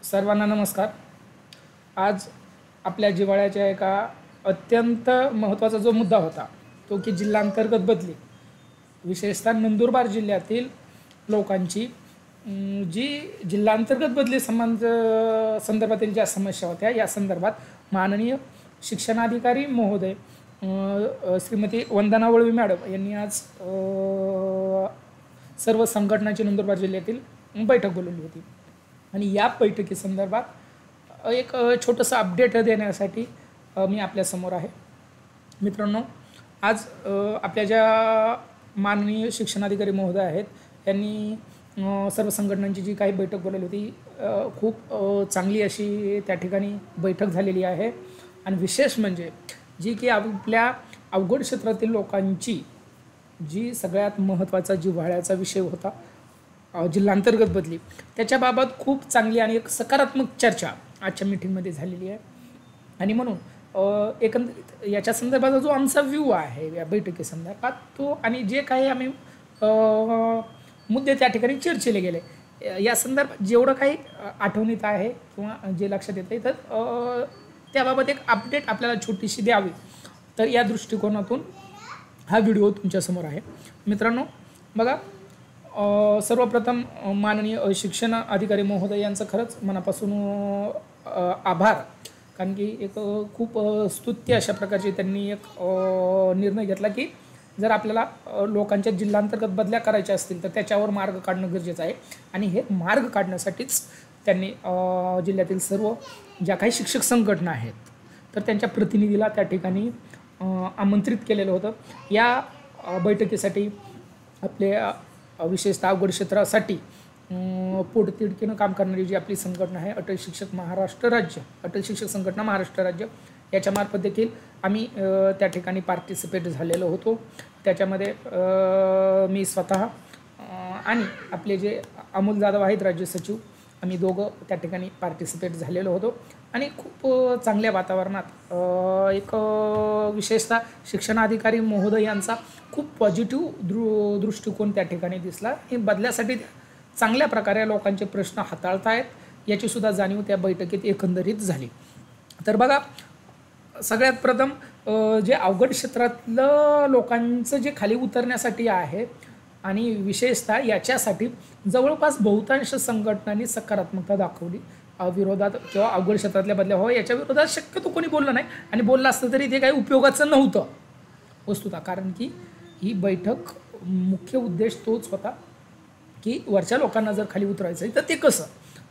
सर्वांना नमस्कार। आज आपल्या जिव्हाळ्याच्या एका अत्यंत महत्त्वाचा जो मुद्दा होता तो की जिल्हांतर्गत बदली, विशेषतः नंदुरबार जिल्ह्यातील लोकांची जी जिल्हांतर्गत बदली संदर्भातील ज्या समस्या होत्या या संदर्भात माननीय शिक्षणाधिकारी महोदय श्रीमती वंदना वळवी मॅडम यांनी आज सर्व संघटनांची नंदुरबार जिल्ह्यातील बैठक बोलवली होती आणि या बैठकीसंदर्भात एक छोटंसं अपडेट देण्यासाठी मी आपल्यासमोर आहे। मित्रांनो, आज आपल्या ज्या माननीय शिक्षणाधिकारी महोदय आहेत त्यांनी सर्व संघटनांची जी काही बैठक बोलवली होती खूप चांगली अशी त्या ठिकाणी बैठक झालेली आहे आणि विशेष म्हणजे जी की आपल्या अवघड क्षेत्रातील लोकांची जी सगळ्यात महत्त्वाचा जिव्हाळ्याचा विषय होता जिल्हांतर्गत बदली, त्याच्याबाबत खूप चांगली आणि एक सकारात्मक चर्चा आजच्या मीटिंगमध्ये झालेली आहे आणि म्हणून एकंदरीत याच्या संदर्भात जो आमचा व्ह्यू आहे या बैठकीसंदर्भात तो आणि जे काही आम्ही मुद्दे त्या ठिकाणी चर्चेले गेले या संदर्भात जेवढं काही आठवणीत आहे किंवा जे लक्षात येतं तर त्याबाबत एक अपडेट आपल्याला छोटीशी द्यावी, तर या दृष्टिकोनातून हा व्हिडिओ तुमच्यासमोर आहे। मित्रांनो बघा, सर्वप्रथम माननीय शिक्षण अधिकारी महोदय यांचं खरंच मनापासून आभार, कारण की एक खूप स्तुत्य अशा प्रकारचे त्यांनी एक निर्णय घेतला की जर आपल्याला लोकांच्या जिल्हांतर्गत बदल्या करायच्या असतील तर त्याच्यावर मार्ग काढणं गरजेचं आहे आणि हे मार्ग काढण्यासाठीच त्यांनी जिल्ह्यातील सर्व ज्या काही शिक्षक संघटना आहेत तर त्यांच्या प्रतिनिधीला त्या ठिकाणी आमंत्रित केलेलं होतं। या बैठकीसाठी आपले विशेषतः अवघड क्षेत्रासाठी पोटतिडकीनं काम करणारी जी आपली संघटना आहे अटल शिक्षक महाराष्ट्र राज्य, अटल शिक्षक संघटना महाराष्ट्र राज्य याच्यामार्फत देखील आम्ही त्या ठिकाणी पार्टिसिपेट झालेलो होतो। त्याच्यामध्ये मी स्वतः आणि आपले जे अमोल जाधव आहेत राज्य सचिव, आम्ही दोघं त्या ठिकाणी पार्टिसिपेट झालेलो होतो आणि खूप चांगल्या वातावरणात एक विशेषतः शिक्षणाधिकारी महोदय यांचा खूप पॉझिटिव्ह दृष्टिकोन त्या ठिकाणी दिसला। हे बदल्यासाठी चांगल्या प्रकारे लोकांचे प्रश्न हाताळतायत याचीसुद्धा जाणीव त्या बैठकीत एकंदरीत झाली। तर बघा, सगळ्यात प्रथम जे अवघड क्षेत्रातलं लोकांचं जे खाली उतरण्यासाठी आहे आणि विशेषतः याच्यासाठी जवळपास बहुतांश संघटनांनी सकारात्मकता दाखवली। विरोधात किंवा अवघड क्षेत्रातल्या बदल्या व्हावं याच्या विरोधात शक्यतो कोणी बोललं नाही आणि बोललं असतं तरी ते काही उपयोगाचं नव्हतं वस्तुतः, कारण की ही बैठक मुख्य उद्देश तोच होता की वरच्या लोकांना जर खाली उतरायचं आहे तर ते कसं,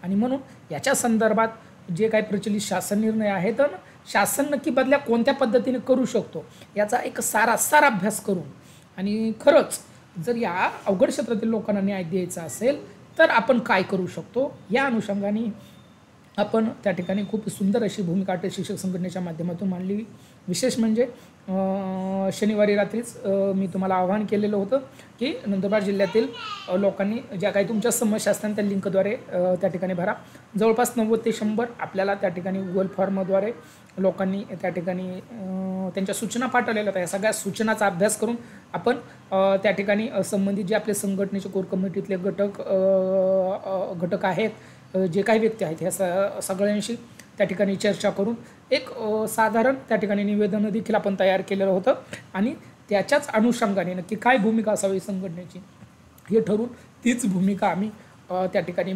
आणि म्हणून याच्या संदर्भात जे काही प्रचलित शासन निर्णय आहे तर शासन नक्की बदल्या कोणत्या पद्धतीने करू शकतो याचा एक सारासार अभ्यास करून आणि खरंच जर या अवघड क्षेत्रातील लोकांना न्याय द्यायचा असेल तर आपण काय करू शकतो या अनुषंगाने आपण त्या ठिकाणी खूप सुंदर अशी भूमिका अटल शिक्षक संघटनेच्या माध्यमातून मांडली। विशेष म्हणजे शनिवारी रात्रीच मी तुम्हाला आवाहन केलेलं होतं की नंदुरबार जिल्ह्यातील लोकांनी ज्या काही तुमच्या समस्या असतात त्या लिंकद्वारे त्या ठिकाणी भरा। जवळपास 90 ते 100 आपल्याला त्या ठिकाणी गुगल फॉर्मद्वारे लोकांनी त्या ठिकाणी त्यांच्या सूचना पाठवलेल्या होत्या। या सगळ्या सूचनाचा अभ्यास करून आपण त्या ठिकाणी संबंधित जे आपले संघटनेचे कोर कमिटीतले घटक आहेत, जे काही व्यक्ती आहेत ह्या सगळ्यांशी त्या ठिकाणी चर्चा करून एक साधारण त्या ठिकाणी निवेदन देखील आपण तयार केलेलं होतं आणि त्याच्याच अनुषंगाने नक्की काय भूमिका असावी संघटनेची हे ठरवून तीच भूमिका आम्ही त्या ठिकाणी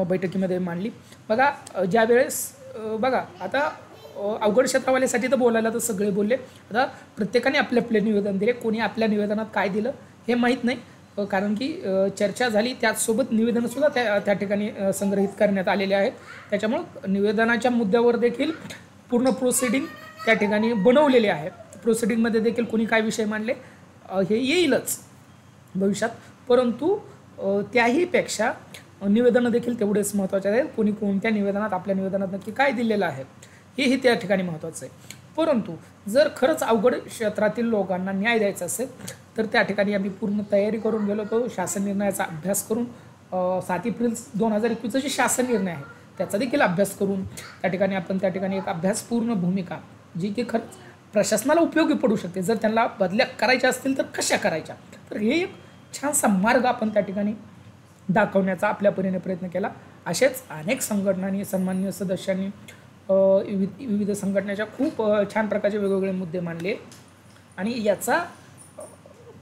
बैठकीमध्ये मांडली। बघा, ज्यावेळेस बघा आता अवघड क्षेत्रावाल्यासाठी तर बोलायला तर सगळे बोलले, आता प्रत्येकाने आपले निवेदन दिले, कोणी आपल्या निवेदनात काय दिलं हे माहीत नाही, कारण की चर्चा झाली त्याचसोबत निवेदनंसुद्धा त्या ठिकाणी संग्रहित करण्यात आलेले आहेत। त्याच्यामुळं निवेदनाच्या मुद्द्यावर देखील पूर्ण प्रोसिडिंग त्या ठिकाणी बनवलेले आहे। प्रोसिडिंगमध्ये देखील कोणी काय विषय मांडले हे येईलच भविष्यात, परंतु त्याहीपेक्षा निवेदनं देखील तेवढेच महत्त्वाचे आहेत। कोणी कोणत्या निवेदनात आपल्या निवेदनात नक्की काय दिलेलं आहे हेही त्या ठिकाणी महत्त्वाचं आहे। परंतु जर खरंच अवघड क्षेत्रातील लोकांना न्याय द्यायचा असेल तर त्या ठिकाणी आम्ही पूर्ण तयारी करून गेलो होतो। शासन निर्णयाचा अभ्यास करून 7 एप्रिल 2021 जे शासन निर्णय आहे त्याचा देखील अभ्यास करून त्या ठिकाणी आपण त्या ठिकाणी एक अभ्यासपूर्ण भूमिका जी की खरंच प्रशासनाला उपयोगी पडू शकते, जर त्यांना बदल्या करायच्या असतील तर कशा करायच्या, तर हे एक छानसा मार्ग आपण त्या ठिकाणी दाखवण्याचा आपल्या परीने प्रयत्न केला. असेच अनेक संघटनांनी, सन्माननीय सदस्यांनी विविध संघटनेच्या खूप छान प्रकारचे वेगवेगळे मुद्दे मांडले आणि याचा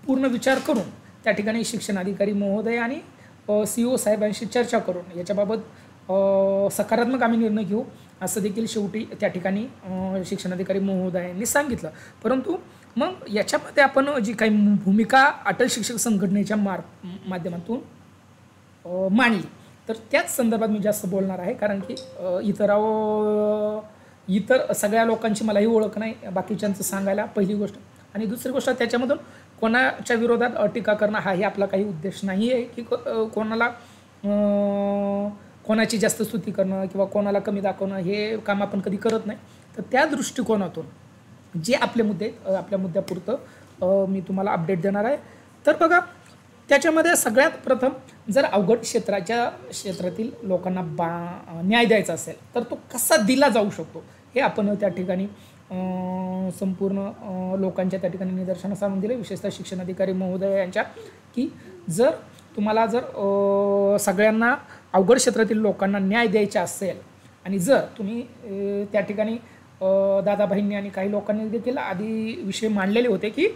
पूर्ण विचार करून त्या ठिकाणी शिक्षणाधिकारी महोदय आणि CEO साहेबांशी चर्चा करून याच्याबाबत सकारात्मक आम्ही निर्णय घेऊ असं देखील शेवटी त्या ठिकाणी शिक्षणाधिकारी महोदयांनी सांगितलं. परंतु मग याच्यामध्ये आपण जी काही भूमिका अटल शिक्षक संघटनेच्या माध्यमातून मांडली तर त्याच संदर्भात मी जास्त बोलणार आहे. कारण की इतर सगळ्या लोकांची मलाही ओळख नाही बाकीच्यांचं सांगायला, पहिली गोष्ट. आणि दुसरी गोष्ट, त्याच्यामधून कोणाच्या विरोधात टीका करणं हाही आपला काही उद्देश नाही आहे की कोणाला कोणाची जास्त स्तुती करणं किंवा कोणाला कमी दाखवणं, हे काम आपण कधी करत नाही. तर त्या दृष्टिकोनातून जे आपले मुद्दे आपल्या मुद्द्यापुरतं मी तुम्हाला अपडेट देणार आहे. तर बघा, त्याच्यामध्ये सगळ्यात प्रथम जर अवघड क्षेत्रातील लोकांना न्याय द्यायचा असेल तर तो कसा दिला जाऊ शकतो हे आपण त्या ठिकाणी संपूर्ण लोकांच्या त्या ठिकाणी निदर्शनास आणून दिले, विशेषतः शिक्षणाधिकारी महोदय यांच्या, की जर तुम्हाला सगळ्यांना अवघड क्षेत्रातील लोकांना न्याय द्यायचा असेल आणि जर तुम्ही त्या ठिकाणी दादाभाईंनी आणि काही लोकांनी देखील आधी विषय मांडलेले होते की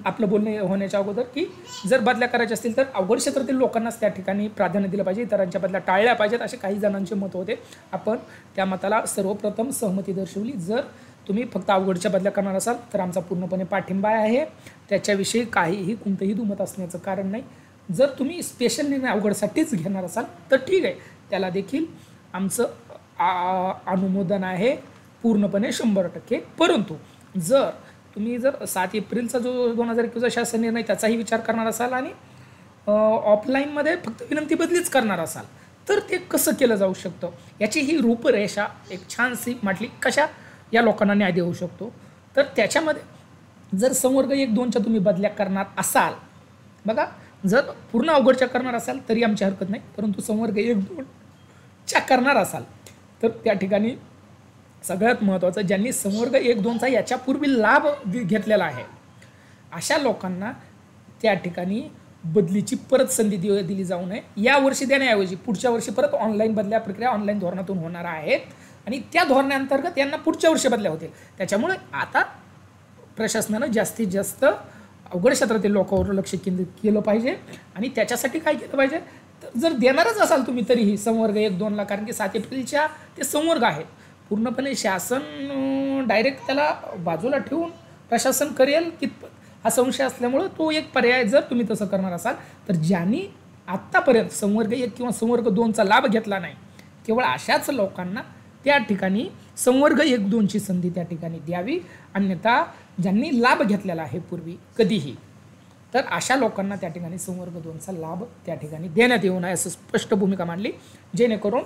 आपलं बोलणे होण्याच्या अगोदर की जर बदल्या करायच्या असतील तर अवघड क्षेत्रातील लोकांनाच त्या ठिकाणी प्राधान्य दिलं पाहिजे, इतरांच्या बदल्या टाळल्या पाहिजेत, असे काही जणांचे मत होते. आपण त्या मताला सर्वप्रथम सहमती दर्शवली. जर तुम्ही फक्त अवघडच्या बदल्या करणार असाल तर आमचा पूर्णपणे पाठिंबा आहे, त्याच्याविषयी काहीही कोणतंही दुमत असण्याचं कारण नाही. जर तुम्ही स्पेशल निर्णय अवघडसाठीच घेणार असाल तर ठीक आहे, त्याला देखील आमचं अनुमोदन आहे पूर्णपणे 100%. परंतु जर तुम्ही 7 एप्रिलचा जो 2021चा शासन निर्णय त्याचाही विचार करणार असाल आणि ऑफलाईनमध्ये फक्त विनंती बदलीच करणार असाल तर ते कसं केलं जाऊ शकतं याची ही रूपरेषा एक छानशी म्हटली, कशा या लोकांना न्याय देऊ शकतो. तर त्याच्यामध्ये जर संवर्ग 1-2च्या तुम्ही बदल्या करणार असाल, बघा, जर पूर्ण अवघडच्या करणार असाल तरी आमची हरकत नाही, परंतु संवर्ग 1-2च्या करणार असाल तर त्या ठिकाणी सगळ्यात महत्त्वाचं, ज्यांनी संवर्ग 1-2चा याच्यापूर्वी लाभ घेतलेला आहे अशा लोकांना त्या ठिकाणी बदलीची परत संधी दिली जाऊ नये. यावर्षी देण्याऐवजी पुढच्या वर्षी परत ऑनलाईन बदल्या प्रक्रिया ऑनलाईन धोरणातून होणार आहेत आणि त्या धोरणाअंतर्गत यांना पुढच्या वर्षी बदल्या होतील. त्याच्यामुळे आता प्रशासनानं जास्तीत जास्त अवघड क्षेत्रातील लोकांवर लक्ष केंद्रित केलं पाहिजे. आणि त्याच्यासाठी काय केलं पाहिजे, तर जर देणारच असाल तुम्ही तरीही संवर्ग 1-2ला, कारण की 7 एप्रिलच्या ते संवर्ग आहेत, पूर्णपणे शासन डायरेक्ट त्याला बाजूला ठेवून प्रशासन करेल कितपत हा संशय असल्यामुळं तो एक पर्याय, जर तुम्ही तसं करणार असाल तर ज्यांनी आत्तापर्यंत संवर्ग 1 किंवा संवर्ग 2चा लाभ घेतला नाही, केवळ अशाच लोकांना त्या ठिकाणी संवर्ग 1-2ची संधी त्या ठिकाणी द्यावी. अन्यथा ज्यांनी लाभ घेतलेला आहे पूर्वी कधीही, तर अशा लोकांना त्या ठिकाणी संवर्ग 2चा लाभ त्या ठिकाणी देण्यात येऊ नये असं स्पष्ट भूमिका मांडली. जेणेकरून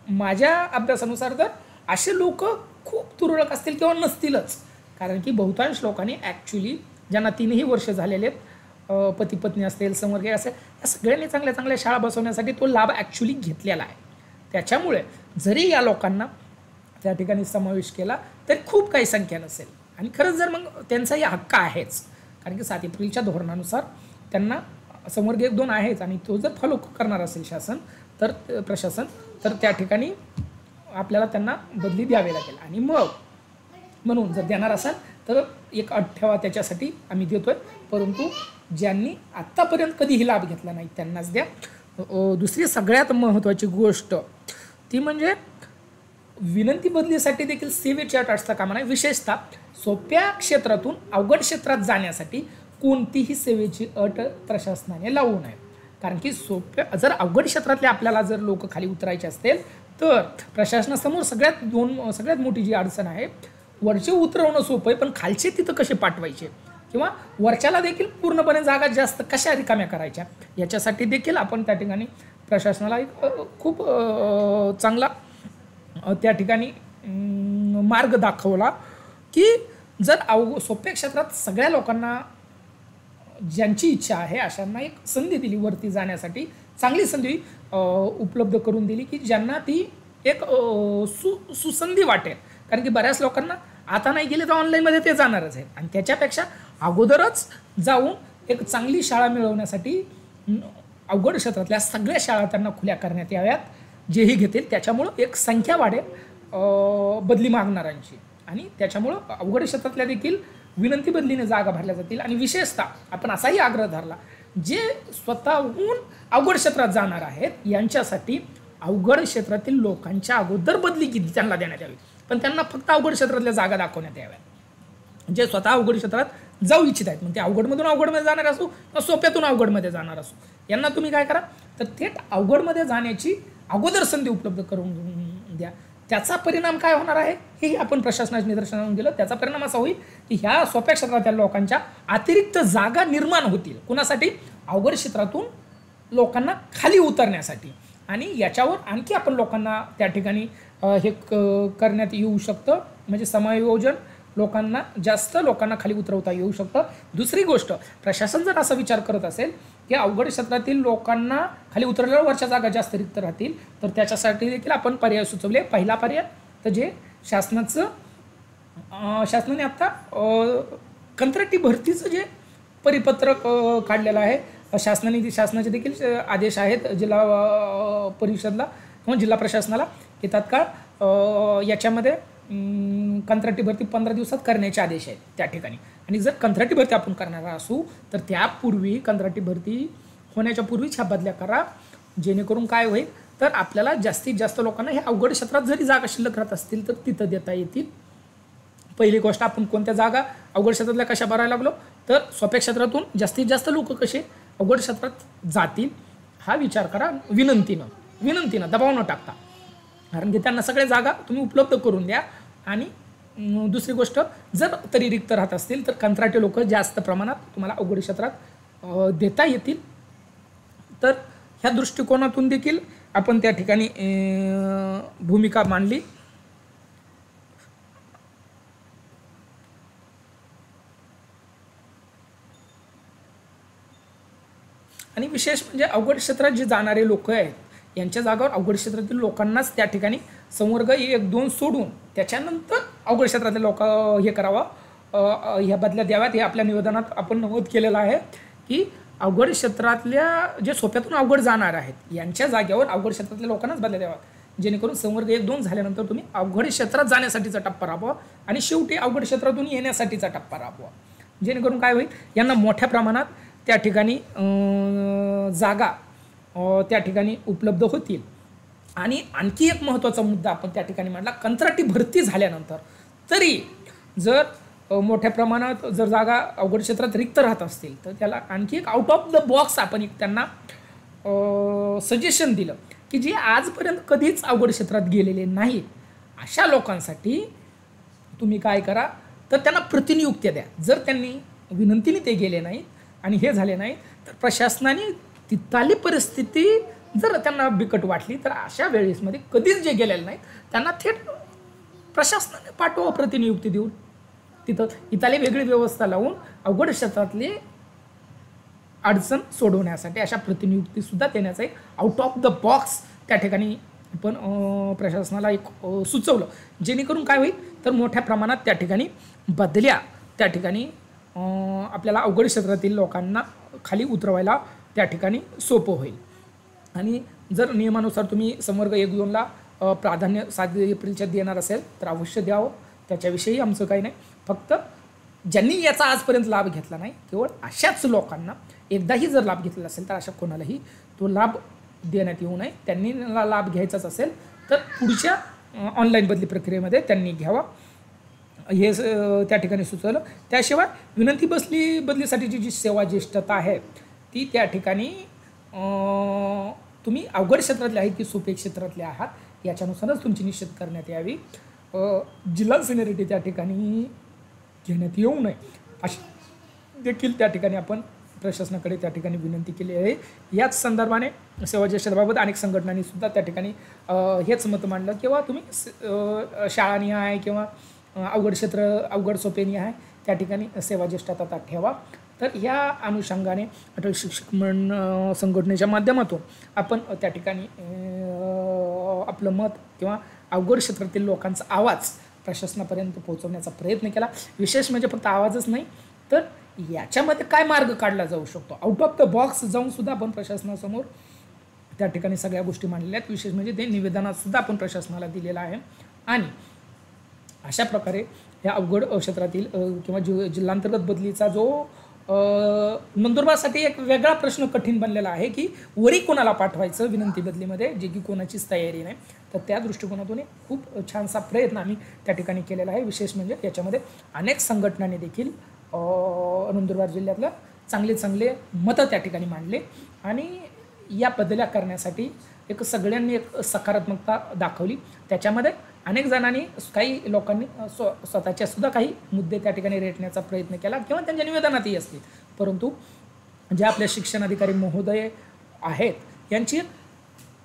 माझ्या अभ्यासानुसार तर असे लोक खूप तुरळक असतील किंवा नसतीलच, कारण की बहुतांश लोकांनी ॲक्च्युली ज्यांना 3ही वर्ष झालेले आहेत, पती पत्नी असतील, संवर्ग असेल, या सगळ्यांनी चांगल्या चांगल्या शाळा बसवण्यासाठी तो लाभ ॲक्च्युली घेतलेला आहे. त्याच्यामुळे जरी या लोकांना त्या ठिकाणी समावेश केला तरी खूप काही संख्या नसेल. आणि खरंच जर मग त्यांचाही हक्क आहेच, कारण की 7 एप्रिलच्या धोरणानुसार त्यांना संवर्ग 1-2 आहेच आणि तो जर फॉलो करणार असेल शासन तर प्रशासन, तर त्या ठिकाणी आपल्याला त्यांना बदली द्यावी लागेल. आणि मग म्हणून जर देणार असाल तर एक अट ठेवा, त्याच्यासाठी आम्ही देतोय, परंतु ज्यांनी आत्तापर्यंत कधीही लाभ घेतला नाही त्यांनाच द्या. दुसरी सगळ्यात महत्त्वाची गोष्ट ती म्हणजे विनंती बदलीसाठी देखील सेवेची अट असता कामा नये. विशेषतः सोप्या क्षेत्रातून अवघड क्षेत्रात जाण्यासाठी कोणतीही सेवेची अट प्रशासनाने लावू नये. कारण की जर अवघड क्षेत्रातले आपल्याला जर लोक खाली उतरायचे असतील तर प्रशासनासमोर सगळ्यात मोठी जी अडचण आहे, वरचे उतरवणं सोपं आहे पण खालचे तिथं कसे पाठवायचे किंवा वरच्याला देखील पूर्णपणे जागा जास्त कशा रिकाम्या करायच्या, याच्यासाठी देखील आपण त्या ठिकाणी प्रशासनाला एक खूप चांगला त्या ठिकाणी मार्ग दाखवला की जर सोप्या क्षेत्रात सगळ्या लोकांना ज्यांची इच्छा आहे अशांना एक संधी दिली वरती जाण्यासाठी, चांगली संधी उपलब्ध करून दिली की ज्यांना ती एक सुसंधी वाटेल. कारण की बऱ्याच लोकांना आता नाही गेले तर ऑनलाईनमध्ये ते जाणारच आहेत आणि त्याच्यापेक्षा अगोदरच जाऊन एक चांगली शाळा मिळवण्यासाठी अवघड क्षेत्रातल्या सगळ्या शाळा त्यांना खुल्या करण्यात याव्यात, जेही घेतील त्याच्यामुळं एक संख्या वाढेल बदली मागणाऱ्यांची, आणि त्याच्यामुळं अवघड क्षेत्रातल्या देखील विनंती बदलीने जागा भरल्या जातील. आणि विशेषतः आपण असाही आग्रह धरला, जे स्वतःहून अवघड क्षेत्रात जाणार आहेत यांच्यासाठी अवघड क्षेत्रातील लोकांच्या अगोदर बदली किती त्यांना देण्यात यावी, पण त्यांना फक्त अवघड क्षेत्रातल्या जागा दाखवण्यात याव्या. जे स्वतः अवघड क्षेत्रात जाऊ इच्छित आहेत, मग ते अवघडमधून अवघडमध्ये जाणार असो किंवा सोप्यातून अवघडमध्ये जाणार असो, यांना तुम्ही काय करा तर थेट अवघडमध्ये जाण्याची अगोदर संधी उपलब्ध करून द्या. त्याचा परिणाम काय होणार आहे हेही आपण प्रशासनाच्या निदर्शनास आणून दिलं. त्याचा परिणाम असा होईल की ह्या सोप्या क्षेत्रातील लोकांच्या अतिरिक्त जागा निर्माण होतील. कुणासाठी? अवघड क्षेत्रातून लोकांना खाली उतरण्यासाठी. आणि याच्यावर आणखी आपण लोकांना त्या ठिकाणी हे करण्यात येऊ शकतं, म्हणजे समायोजन जास्त लोकांना खाली उतरवता येऊ शकतं. दुसरी गोष्ट, प्रशासन जर असा विचार करत असेल की अवघड क्षेत्रातील लोकांना खाली उतरल्यावर वरच्या जागा जास्त रिक्त राहतील, तर त्याच्यासाठी देखील आपण पर्याय सुचवले. पहिला पर्याय तर जे शासनाने आता कंत्राटी भरतीचं जे परिपत्रक काढलेलं आहे, शासनाचे देखील आदेश आहेत जिल्हा परिषदला किंवा जिल्हा प्रशासनाला की तात्काळ याच्यामध्ये कंत्राटी भरती 15 दिवसात करण्याचे आदेश आहेत त्या ठिकाणी. आणि जर कंत्राटी भरती आपण करणार असू तर त्यापूर्वी कंत्राटी भरती होण्याच्या पूर्वीच ह्या बदल्या करा, जेणेकरून काय होईल तर आपल्याला जास्तीत जास्त लोकांना हे अवघड क्षेत्रात जरी जागा शिल्लक राहत असतील तर तिथं देता येतील. पहिली गोष्ट, आपण कोणत्या जागा अवघड क्षेत्रातल्या कशा भरायला लागलो तर सोप्या क्षेत्रातून जास्तीत जास्त लोक कसे अवघड क्षेत्रात जातील हा विचार करा, विनंतीनं दबाव न टाकता, कारण की त्यांना सगळ्या जागा तुम्ही उपलब्ध करून द्या. आणि दुसरी गोष्ट, जर तरी रिक्त राहत असतील तर कंत्राटी लोक जास्त प्रमाणात तुम्हाला अवघड क्षेत्रात देता येतील. तर ह्या दृष्टिकोनातून देखील आपण त्या ठिकाणी भूमिका मांडली. आणि विशेष म्हणजे अवघड क्षेत्रात जे जाणारे लोक आहेत यांच्या जागावर अवघड क्षेत्रातील लोकांनाच त्या ठिकाणी संवर्ग 1-2 सोडून त्याच्यानंतर अवघड क्षेत्रातील लोक हे करावं, ह्या बदल्या द्याव्यात. हे आपल्या निवेदनात आपण नमूद केलेलं आहे की अवघड क्षेत्रातल्या जे सोप्यातून अवघड जाणार आहेत यांच्या जागेवर अवघड क्षेत्रातल्या लोकांनाच बदल्या द्याव्यात, जेणेकरून संवर्ग 1-2 झाल्यानंतर तुम्ही अवघड क्षेत्रात जाण्यासाठीचा टप्पा राबवा आणि शेवटी अवघड क्षेत्रातून येण्यासाठीचा टप्पा राबवा, जेणेकरून काय होईल यांना मोठ्या प्रमाणात त्या ठिकाणी जागा त्या ठिकाणी उपलब्ध होतील. आणि आणखी एक महत्त्वाचा मुद्दा आपण त्या ठिकाणी मांडला, कंत्राटी भरती झाल्यानंतर तरी जर मोठ्या प्रमाणात जर जागा अवघड क्षेत्रात रिक्त राहत असतील तर त्याला आणखी एक आउट ऑफ द बॉक्स आपण एक त्यांना सजेशन दिलं की जे आजपर्यंत कधीच अवघड क्षेत्रात गेलेले नाहीत अशा लोकांसाठी तुम्ही काय करा तर त्यांना प्रतिनियुक्त्या द्या. जर त्यांनी विनंतीने ते गेले नाहीत आणि हे झाले नाही तर प्रशासनाने तिथली परिस्थिती जर त्यांना बिकट वाटली तर अशा वेळेसमध्ये कधीच जे गेलेले नाहीत त्यांना थेट प्रशासनाने पाठवा प्रतिनियुक्ती देऊन, तिथं इथली वेगळी व्यवस्था लावून अवघड क्षेत्रातली अडचण सोडवण्यासाठी अशा प्रतिनियुक्तीसुद्धा देण्याचा एक आउट ऑफ द बॉक्स त्या ठिकाणी आपण प्रशासनाला एक सुचवलं, जेणेकरून काय होईल तर मोठ्या प्रमाणात त्या ठिकाणी बदल्या त्या ठिकाणी आपल्याला अवघड क्षेत्रातील लोकांना खाली उतरवायला त्या ठिकाणी सोपं होईल. आणि जर नियमानुसार तुम्ही संवर्ग 1-2ला प्राधान्य 7 एप्रिलच्या देणार असेल तर अवश्य द्यावं, त्याच्याविषयी आमचं काही नाही. फक्त ज्यांनी याचा आजपर्यंत लाभ घेतला नाही केवळ अशाच लोकांना एकदाही जर लाभ घेतलेला असेल तर अशा कोणालाही तो लाभ देण्यात येऊ नये. त्यांनी लाभ घ्यायचाच असेल तर पुढच्या ऑनलाईन बदली प्रक्रियेमध्ये त्यांनी घ्यावा हे त्या ठिकाणी सुचवलं. त्याशिवाय विनंती बदलीसाठीची जी सेवा ज्येष्ठता आहे ती त्या ठिकाणी तुम्ही अवघड क्षेत्रातले आहेत की सोपे क्षेत्रातले आहात याच्यानुसारच तुमची निश्चित करण्यात यावी. जिल्हा सिनियरिटी त्या ठिकाणी घेण्यात येऊ नये अशी देखील त्या ठिकाणी आपण प्रशासनाकडे त्या ठिकाणी विनंती केली आहे. याच संदर्भाने सेवा ज्येष्ठतेबाबत अनेक संघटनांनी सुद्धा त्या ठिकाणी हेच मत मांडलं किंवा तुम्ही शाळानिहाय किंवा अवघड सोपेनिहाय त्या ठिकाणी सेवा ज्येष्ठता ठेवा. तर ह्या अनुषंगाने अटल शिक्षक संघटनेच्या माध्यमातून आपण त्या ठिकाणी आपलं मत किंवा अवघड क्षेत्रातील लोकांचा आवाज प्रशासनापर्यंत पोहोचवण्याचा प्रयत्न केला. विशेष म्हणजे फक्त आवाजच नाही तर याच्यामध्ये काय मार्ग काढला जाऊ शकतो, आउट ऑफ द बॉक्स जाऊन सुद्धा आपण प्रशासनासमोर त्या ठिकाणी सगळ्या गोष्टी मांडलेल्या आहेत. विशेष म्हणजे ते निवेदनात सुद्धा आपण प्रशासनाला दिलेलं आहे. आणि अशा प्रकारे या अवघड क्षेत्रातील किंवा जिल्हांतर्गत बदलीचा जो नंदुरबारसाठी एक वेगळा प्रश्न कठीण बनलेला आहे की वरी कोणाला पाठवायचं विनंती बदलीमध्ये, जे की कोणाचीच तयारी नाही. तर त्या दृष्टिकोनातून खूप छानसा प्रयत्न आम्ही त्या ठिकाणी केलेला आहे. विशेष म्हणजे याच्यामध्ये अनेक संघटनांनी देखील नंदुरबार जिल्ह्यातलं चांगले मतं त्या ठिकाणी मांडले आणि या बदल्या करण्यासाठी एक सगळ्यांनी एक सकारात्मकता दाखवली. त्याच्यामध्ये अनेक जणांनी, काही लोकांनी स्वतःच्या सुद्धा काही मुद्दे त्या ठिकाणी रेटण्याचा प्रयत्न केला किंवा त्यांच्या निवेदनातही असतील. परंतु जे आपले शिक्षणाधिकारी महोदय आहेत यांची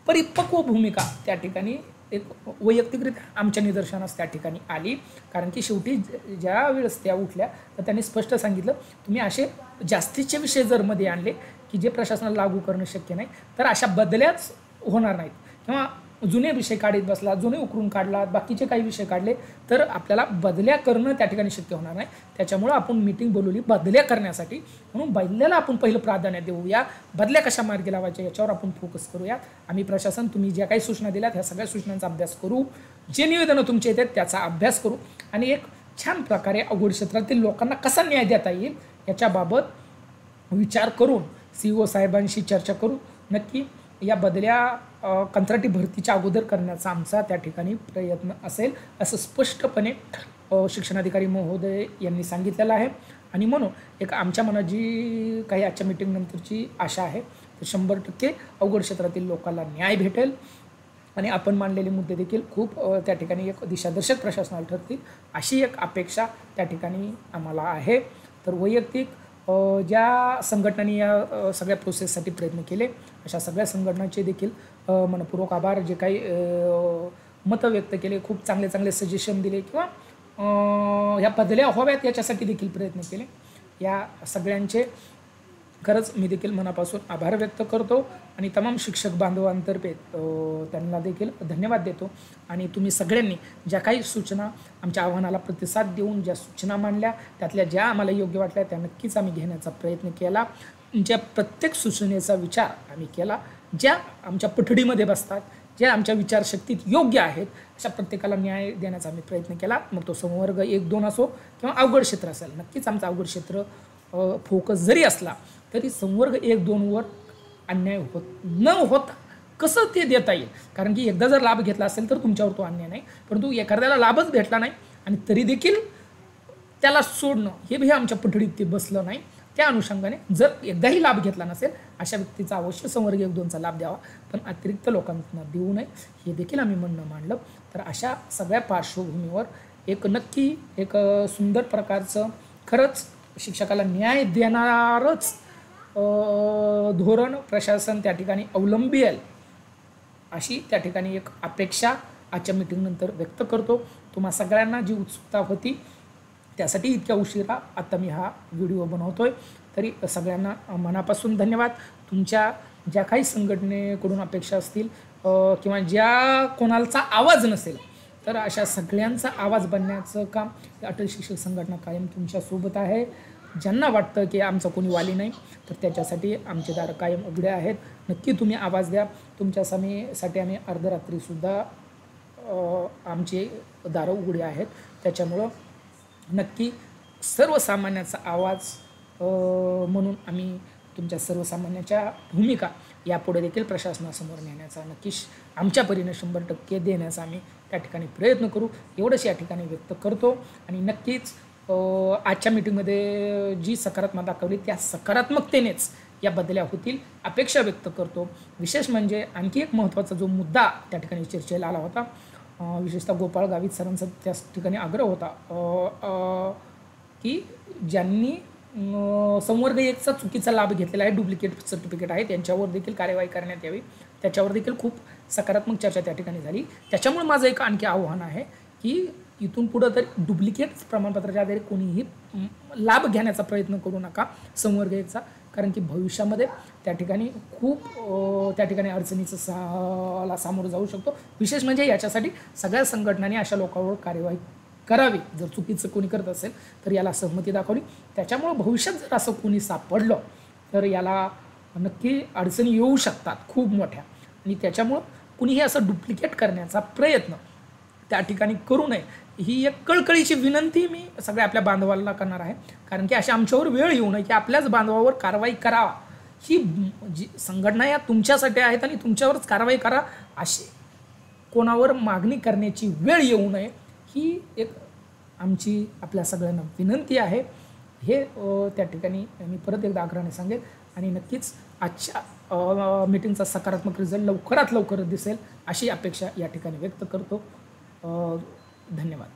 परिपक्व भूमिका त्या ठिकाणी एक वैयक्तिकरित्या आमच्या निदर्शनास त्या ठिकाणी आली. कारण की शेवटी ज्या वेळेस त्या उठल्या तर त्यांनी स्पष्ट सांगितलं, तुम्ही असे जास्तीचे विषय जर मध्ये आणले की जे प्रशासनाला लागू करणं शक्य नाही, तर अशा बदल्याच होणार नाहीत. किंवा जुने विषय काढीत बसला, जुने उकरून काढला, बाकीचे काही विषय काढले तर आपल्याला बदल्या करणं त्या ठिकाणी शक्य होणार नाही. त्याच्यामुळं आपण मीटिंग बोलवली बदल्या करण्यासाठी. म्हणून बदल्याला आपण पहिलं प्राधान्य देऊया, बदल्या कशा मार्गी लावायच्या याच्यावर आपण फोकस करूया. आम्ही प्रशासन, तुम्ही ज्या काही सूचना दिल्यात ह्या सगळ्या सूचनांचा अभ्यास करू, जे निवेदनं तुमचे येतात त्याचा अभ्यास करू आणि एक छान प्रकारे अवघड क्षेत्रातील लोकांना कसा न्याय देता येईल याच्याबाबत विचार करून CEO साहेबांशी चर्चा करू. नक्की या बदल्या कंत्राटी भरतीच्या अगोदर करण्याचा आमचा त्या ठिकाणी प्रयत्न असेल असं स्पष्टपणे शिक्षणाधिकारी महोदय यांनी सांगितलेलं आहे. आणि म्हणून एक आमच्या मनात जी काही आजच्या मीटिंगनंतरची आशा आहे तर 100% अवघड क्षेत्रातील लोकांना न्याय भेटेल आणि आपण मांडलेले मुद्दे देखील खूप त्या ठिकाणी एक दिशादर्शक प्रशासनाला ठरतील अशी एक अपेक्षा त्या ठिकाणी आम्हाला आहे. तर वैयक्तिक ज्या संघटनांनी या सगळ्या प्रोसेससाठी प्रयत्न केले अशा सगळ्या संघटनांचे देखील मनपूर्वक आभार. जे काही मतं व्यक्त केले, खूप चांगले सजेशन दिले किंवा ह्या बदल्या व्हाव्यात याच्यासाठी देखील प्रयत्न केले, या सगळ्यांचे खरंच मी देखील मनापासून आभार व्यक्त करतो आणि तमाम शिक्षक बांधवांतर्फे त्यांना देखील धन्यवाद देतो. आणि तुम्ही सगळ्यांनी ज्या काही सूचना आमच्या आव्हानाला प्रतिसाद देऊन ज्या सूचना मांडल्या त्यातल्या ज्या आम्हाला योग्य वाटल्या त्या नक्कीच आम्ही घेण्याचा प्रयत्न केला. तुमच्या प्रत्येक सूचनेचा विचार आम्ही केला. ज्या आमच्या पठडीमध्ये बसतात, ज्या आमच्या विचारशक्तीत योग्य आहेत अशा प्रत्येकाला न्याय देण्याचा आम्ही प्रयत्न केला. मग तो संवर्ग 1-2 असो किंवा अवघड क्षेत्र असेल. नक्कीच आमचा अवघड क्षेत्र फोकस जरी असला तरी संवर्ग 1-2वर अन्याय न होता कसं ते देता येईल. कारण की एकदा जर लाभ घेतला असेल तर तुमच्यावर तो अन्याय नाही, परंतु एखाद्याला लाभच भेटला नाही आणि तरी देखील त्याला सोडणं हे भी आमच्या पठडीत ते बसलं नाही. त्या अनुषंगाने जर एकदाही लाभ घेतला नसेल अशा व्यक्तीचा अवश्य संवर्ग 1-2चा लाभ द्यावा, पण अतिरिक्त लोकांना देऊ नये हे देखील आम्ही म्हणणं मांडलं. तर अशा सगळ्या पार्श्वभूमीवर एक नक्की एक सुंदर प्रकारचं खरंच शिक्षकाला न्याय देणारच धोरण प्रशासन त्या ठिकाणी अवलंबेल अशी त्या ठिकाणी एक अपेक्षा आजच्या मीटिंगनंतर व्यक्त करतो. तुम्हा सगळ्यांना जी उत्सुकता होती त्यासाठी इतक्या उशिरा आता मी हा व्हिडिओ बनवतोय. तरी सगळ्यांना मनापासून धन्यवाद. तुमच्या ज्या काही संघटनेकडून अपेक्षा असतील किंवा ज्या कोणाचा आवाज नसेल तर अशा सगळ्यांचा आवाज बनण्याचं काम अटल शिक्षक संघटना कायम तुमच्यासोबत आहे. ज्यांना वाटतं की आमचं कोणी वाली नाही तर त्याच्यासाठी आमचे दार कायम उघडे आहेत. नक्की तुम्ही आवाज द्या. तुमच्यासाठी आम्ही अर्धरात्रीसुद्धा आमचे दारं उघडे आहेत. त्याच्यामुळं नक्की सर्वसामान्याचा आवाज म्हणून आम्ही तुमच्या सर्वसामान्याच्या भूमिका यापुढे देखील प्रशासनासमोर नेण्याचा नक्कीच आमच्या परीने 100% देण्याचा आम्ही त्या ठिकाणी प्रयत्न करू एवढंच या ठिकाणी व्यक्त करतो. आणि नक्कीच आजच्या मीटिंगमध्ये जी सकारात्मक दाखवली त्या सकारात्मकतेनेच या बदल्या होतील अपेक्षा व्यक्त करतो. विशेष म्हणजे आणखी एक महत्त्वाचा जो मुद्दा त्या ठिकाणी चर्चेला आला होता, विशेषतः गोपाळ गावित सरांचा त्या ठिकाणी आग्रह होता की ज्यांनी संवर्ग 1चा चुकीचा लाभ घेतलेला आहे, डुप्लिकेट सर्टिफिकेट आहे, त्यांच्यावर देखील कार्यवाही करण्यात यावी. त्याच्यावर देखील खूप सकारात्मक चर्चा त्या ठिकाणी झाली. त्याच्यामुळे माझं एक आणखी आव्हान आहे की इथून पुढं तर डुप्लिकेट प्रमाणपत्राच्या आधारे कोणीही लाभ घेण्याचा प्रयत्न करू नका संवर्ग 1चा, कारण की भविष्यामध्ये त्या ठिकाणी खूप त्या ठिकाणी अडचणीचं सामोरं जाऊ शकतो. विशेष म्हणजे याच्यासाठी सगळ्या संघटनांनी अशा लोकांवर कार्यवाही करावी, जर चुकीचं कोणी करत असेल तर याला सहमती दाखवली. त्याच्यामुळं भविष्यात जर असं कोणी सापडलं तर याला नक्की अडचणी येऊ शकतात खूप मोठ्या, आणि त्याच्यामुळं कुणीही असं डुप्लिकेट करण्याचा प्रयत्न त्या ठिकाणी करू नये, ही एक कळकळीची विनंती मी सगळ्या आपल्या बांधवांना करणार आहे. कारण की अशी आमच्यावर वेळ येऊ नये की आपल्याच बांधवावर कारवाई करावा. ही जी संघटना या तुमच्यासाठी आहेत आणि तुमच्यावरच कारवाई करा अशी कोणावर मागणी करण्याची वेळ येऊ नये, ही एक आमची आपल्या सगळ्यांना विनंती आहे. हे त्या ठिकाणी मी परत एकदा आग्रहाने सांगेन. आणि नक्कीच आजच्या मीटिंगचा सकारात्मक रिझल्ट लवकरात लवकर दिसेल अशी अपेक्षा या ठिकाणी व्यक्त करतो. धन्यवाद.